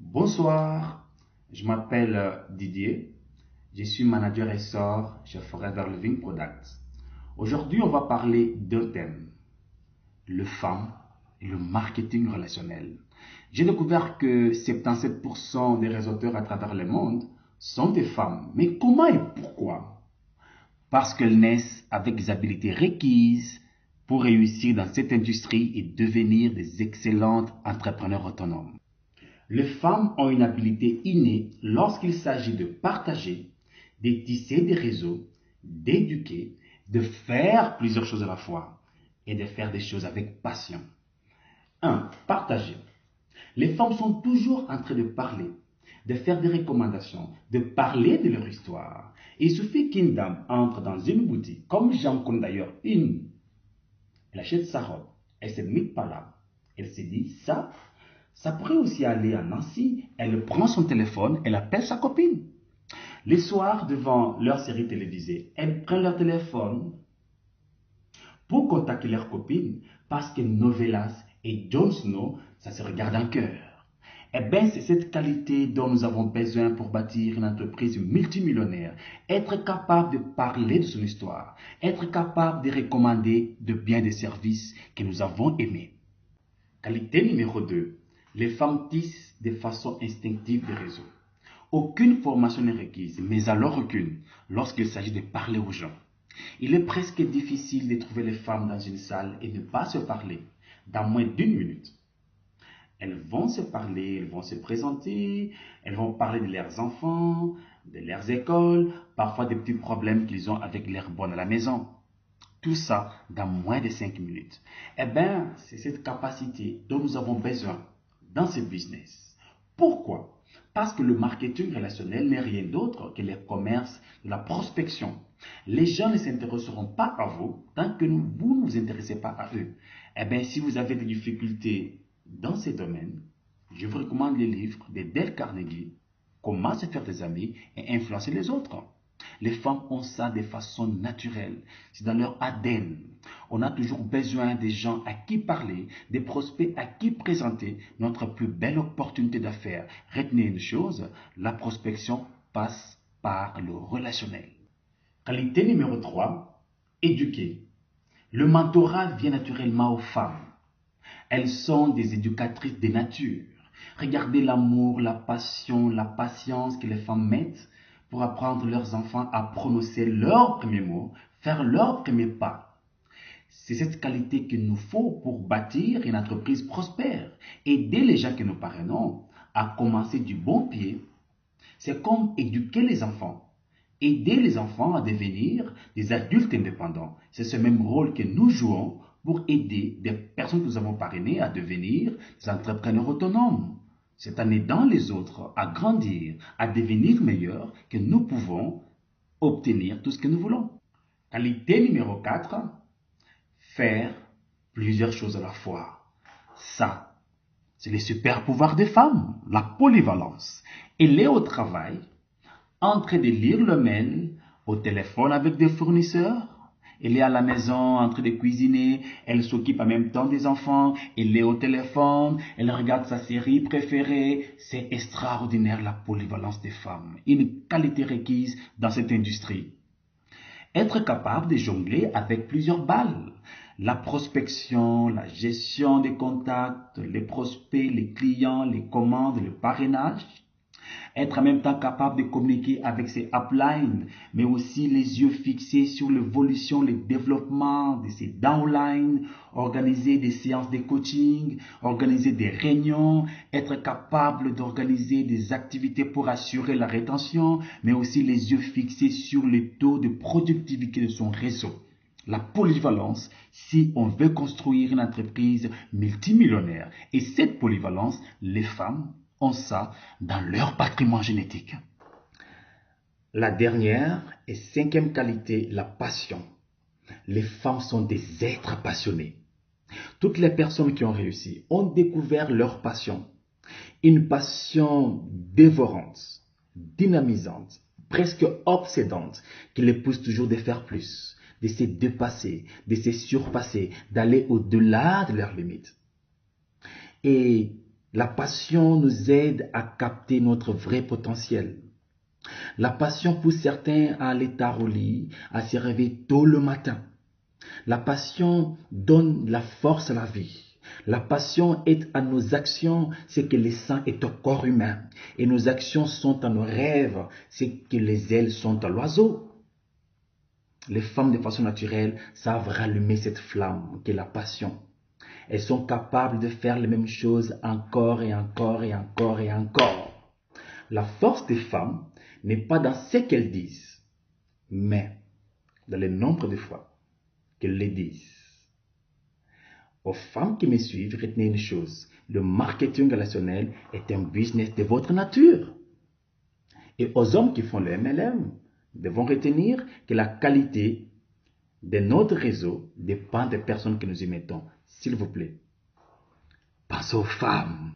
Bonsoir, je m'appelle Didier, je suis manager essor chez Forever Living Products. Aujourd'hui, on va parler d'un thème, le femmes et le marketing relationnel. J'ai découvert que 77% des réseauteurs à travers le monde sont des femmes. Mais comment et pourquoi? Parce qu'elles naissent avec des habiletés requises pour réussir dans cette industrie et devenir des excellentes entrepreneurs autonomes. Les femmes ont une habileté innée lorsqu'il s'agit de partager, de tisser des réseaux, d'éduquer, de faire plusieurs choses à la fois et de faire des choses avec passion. 1. Partager. Les femmes sont toujours en train de parler, de faire des recommandations, de parler de leur histoire. Il suffit qu'une dame entre dans une boutique, comme j'en connais d'ailleurs une, elle achète sa robe, elle se met par là, elle se dit ça pourrait aussi aller à Nancy. Elle prend son téléphone, elle appelle sa copine. Les soirs, devant leur série télévisée, elles prennent leur téléphone pour contacter leur copine parce que Novelas et Jon Snow, ça se regarde en cœur. Eh bien, c'est cette qualité dont nous avons besoin pour bâtir une entreprise multimillionnaire. Être capable de parler de son histoire, être capable de recommander de biens et services que nous avons aimés. Qualité numéro 2. Les femmes tissent de façon instinctive des réseaux. Aucune formation n'est requise, mais alors aucune, lorsqu'il s'agit de parler aux gens. Il est presque difficile de trouver les femmes dans une salle et ne pas se parler dans moins d'une minute. Elles vont se parler, elles vont se présenter, elles vont parler de leurs enfants, de leurs écoles, parfois des petits problèmes qu'ils ont avec leurs bonnes à la maison. Tout ça dans moins de 5 minutes. Eh bien, c'est cette capacité dont nous avons besoin dans ce business. Pourquoi? Parce que le marketing relationnel n'est rien d'autre que le commerce de la prospection. Les gens ne s'intéresseront pas à vous tant que vous ne vous intéressez pas à eux. Eh bien, si vous avez des difficultés dans ces domaines, je vous recommande les livres de Dale Carnegie, Comment se faire des amis et influencer les autres. Les femmes ont ça de façon naturelle. C'est dans leur ADN. On a toujours besoin des gens à qui parler, des prospects à qui présenter notre plus belle opportunité d'affaires. Retenez une chose, la prospection passe par le relationnel. Qualité numéro 3, éduquer. Le mentorat vient naturellement aux femmes. Elles sont des éducatrices de nature. Regardez l'amour, la passion, la patience que les femmes mettent pour apprendre leurs enfants à prononcer leurs premiers mots, faire leurs premiers pas. C'est cette qualité qu'il nous faut pour bâtir une entreprise prospère. Aider les gens que nous parrainons à commencer du bon pied. C'est comme éduquer les enfants. Aider les enfants à devenir des adultes indépendants. C'est ce même rôle que nous jouons pour aider des personnes que nous avons parrainées à devenir des entrepreneurs autonomes. C'est en aidant les autres à grandir, à devenir meilleurs que nous pouvons obtenir tout ce que nous voulons. Qualité numéro 4, faire plusieurs choses à la fois. Ça, c'est le super pouvoir des femmes, la polyvalence. Elle est au travail, en train de lire le mail, au téléphone avec des fournisseurs. Elle est à la maison en train de cuisiner, elle s'occupe en même temps des enfants, elle est au téléphone, elle regarde sa série préférée. C'est extraordinaire la polyvalence des femmes, une qualité requise dans cette industrie. Être capable de jongler avec plusieurs balles. La prospection, la gestion des contacts, les prospects, les clients, les commandes, le parrainage. Être en même temps capable de communiquer avec ses uplines, mais aussi les yeux fixés sur l'évolution, le développement de ses downlines, organiser des séances de coaching, organiser des réunions, être capable d'organiser des activités pour assurer la rétention, mais aussi les yeux fixés sur le taux de productivité de son réseau. La polyvalence si on veut construire une entreprise multimillionnaire. Et cette polyvalence, les femmes ont ça dans leur patrimoine génétique. La dernière et cinquième qualité, la passion. Les femmes sont des êtres passionnés. Toutes les personnes qui ont réussi ont découvert leur passion. Une passion dévorante, dynamisante, presque obsédante, qui les pousse toujours de faire plus, de se dépasser, de se surpasser, d'aller au-delà de leurs limites. Et La passion nous aide à capter notre vrai potentiel. La passion pousse certains à aller tard au lit, à se réveiller tôt le matin. La passion donne la force à la vie. La passion est à nos actions ce que le sang est au corps humain. Et nos actions sont à nos rêves ce que les ailes sont à l'oiseau. Les femmes de façon naturelle savent rallumer cette flamme qu'est la passion. Elles sont capables de faire les mêmes choses encore et encore et encore et encore. La force des femmes n'est pas dans ce qu'elles disent, mais dans le nombre de fois qu'elles les disent. Aux femmes qui me suivent, retenez une chose, le marketing relationnel est un business de votre nature. Et aux hommes qui font le MLM, devons retenir que la qualité de notre réseau dépend des personnes que nous y mettons. S'il vous plaît, pensez aux femmes.